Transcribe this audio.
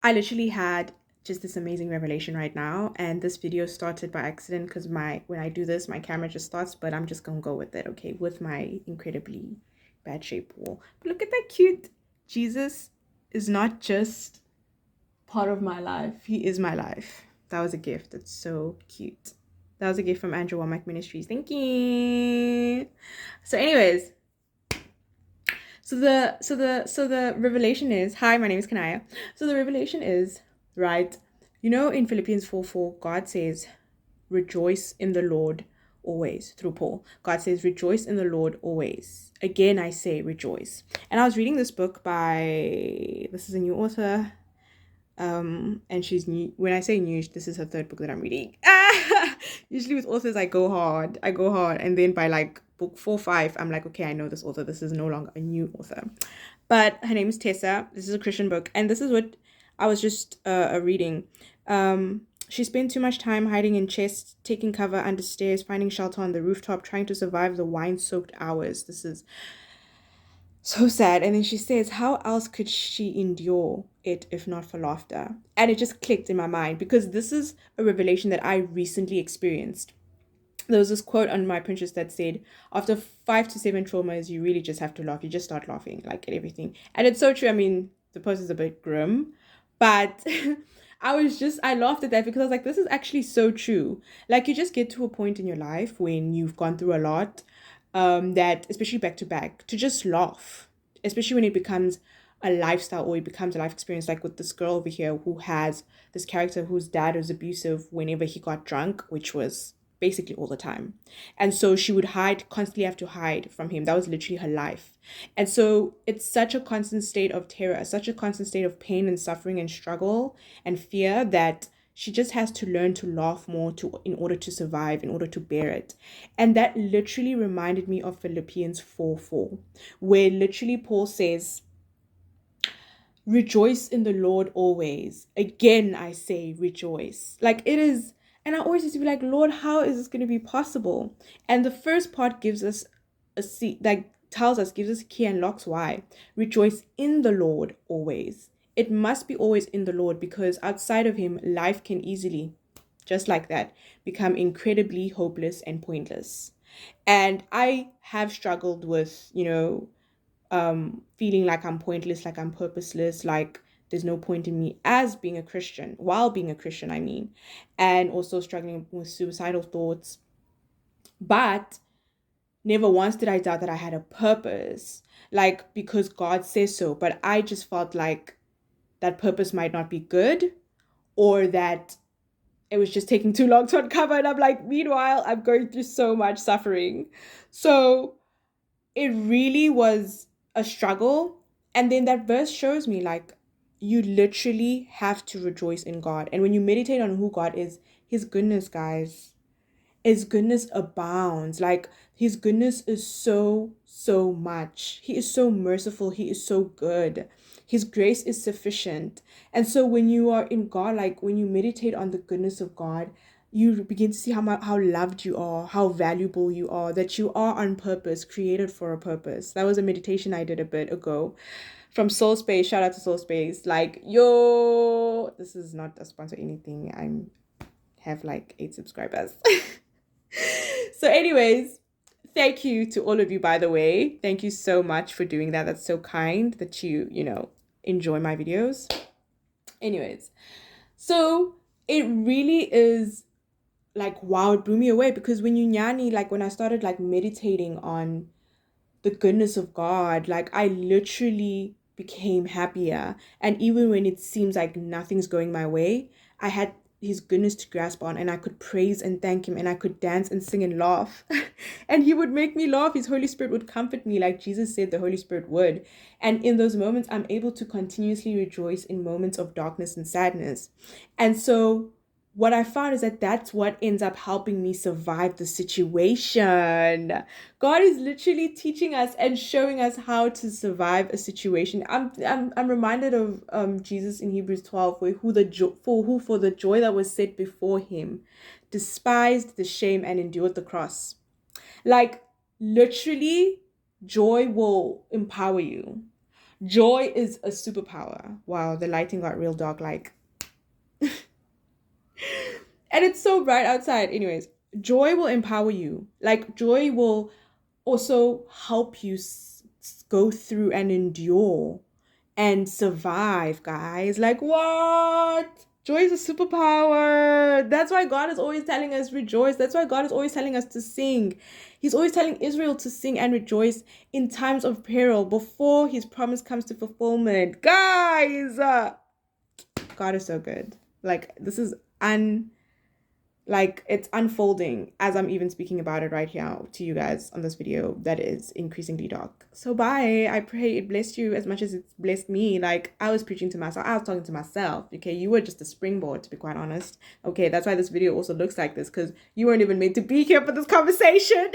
I literally had just this amazing revelation right now, and this video started by accident because my when I do this, my camera just starts, but I'm just gonna go with it, okay, with my incredibly bad shape wall. But look at that cute Jesus is not just part of my life, he is my life. That was a gift. That's so cute. That was a gift from Andrew Womack Ministries. Thank you. So, anyways, so the revelation is, hi, my name is Kanaya. So the revelation is, right, in Philippians 4:4, God says, rejoice in the Lord always, through Paul. God says, rejoice in the Lord always. Again, I say rejoice. And I was reading this book by, this is a new author, and she's new. When I say new, this is her third book that I'm reading. Usually with authors, I go hard, and then by like book 4, 5, I'm like, okay, I know this author. This is no longer a new author, but her name is Tessa. This is a Christian book, and this is what I was just reading. She spent too much time hiding in chests, taking cover under stairs, finding shelter on the rooftop, trying to survive the wine-soaked hours. This is so sad. And then she says, how else could she endure it if not for laughter? And it just clicked in my mind because this is a revelation that I recently experienced. There was this quote on my Pinterest that said, after 5 to 7 traumas, you really just have to laugh. You just start laughing like at everything. And it's so true. I mean, the post is a bit grim, but I laughed at that because I was like, this is actually so true. Like, you just get to a point in your life when you've gone through a lot, that, especially back to back, to just laugh, especially when it becomes a lifestyle or it becomes a life experience, like with this girl over here who has this character whose dad was abusive whenever he got drunk, which was basically all the time. And so she would constantly have to hide from him. That was literally her life. And so it's such a constant state of terror, such a constant state of pain and suffering and struggle and fear that she just has to learn to laugh more in order to survive, in order to bear it. And that literally reminded me of Philippians 4:4, where literally Paul says, rejoice in the Lord always. Again, I say rejoice. Like, it is, and I always used to be like, Lord, how is this going to be possible? And the first part gives us a seat, like gives us a key and locks why. Rejoice in the Lord always. It must be always in the Lord because outside of Him, life can easily, just like that, become incredibly hopeless and pointless. And I have struggled with, feeling like I'm pointless, like I'm purposeless, like there's no point in me as being a Christian, while being a Christian, I mean, and also struggling with suicidal thoughts. But never once did I doubt that I had a purpose, like because God says so. But I just felt like that purpose might not be good, or that it was just taking too long to uncover. And I'm like, meanwhile, I'm going through so much suffering. So it really was a struggle. And then that verse shows me, like, you literally have to rejoice in God. And when you meditate on who God is, His goodness, guys, His goodness abounds. Like, His goodness is so, so much. He is so merciful. He is so good. His grace is sufficient. And so when you are in God, like when you meditate on the goodness of God, you begin to see how loved you are, how valuable you are, that you are on purpose, created for a purpose. That was a meditation I did a bit ago from Soul Space. Shout out to Soul Space. Like, yo, this is not a sponsor or anything. I'm have like 8 subscribers. So, anyways, thank you to all of you, by the way. Thank you so much for doing that. That's so kind that you enjoy my videos. Anyways, so it really is like, wow, it blew me away because when like when I started like meditating on the goodness of God, like I literally became happier. And even when it seems like nothing's going my way, I had His goodness to grasp on, and I could praise and thank Him, and I could dance and sing and laugh. And He would make me laugh. His Holy Spirit would comfort me, like Jesus said the Holy Spirit would. And in those moments, I'm able to continuously rejoice in moments of darkness and sadness. And so what I found is that that's what ends up helping me survive the situation. God is literally teaching us and showing us how to survive a situation. I'm reminded of Jesus in Hebrews 12, where who for the joy that was set before him despised the shame and endured the cross. Like, literally, joy will empower you. Joy is a superpower. Wow, the lighting got real dark, like, and it's so bright outside. Anyways, joy will empower you. Like, joy will also help you go through and endure and survive, guys. Like, what? Joy is a superpower. That's why God is always telling us rejoice. That's why God is always telling us to sing. He's always telling Israel to sing and rejoice in times of peril before his promise comes to fulfillment. Guys, God is so good. Like, this is like, it's unfolding as I'm even speaking about it right here to you guys on this video that is increasingly dark. So bye. I pray it blessed you as much as it's blessed me. Like, I was preaching to myself. I was talking to myself. Okay, you were just a springboard, to be quite honest. Okay, that's why this video also looks like this, because you weren't even meant to be here for this conversation.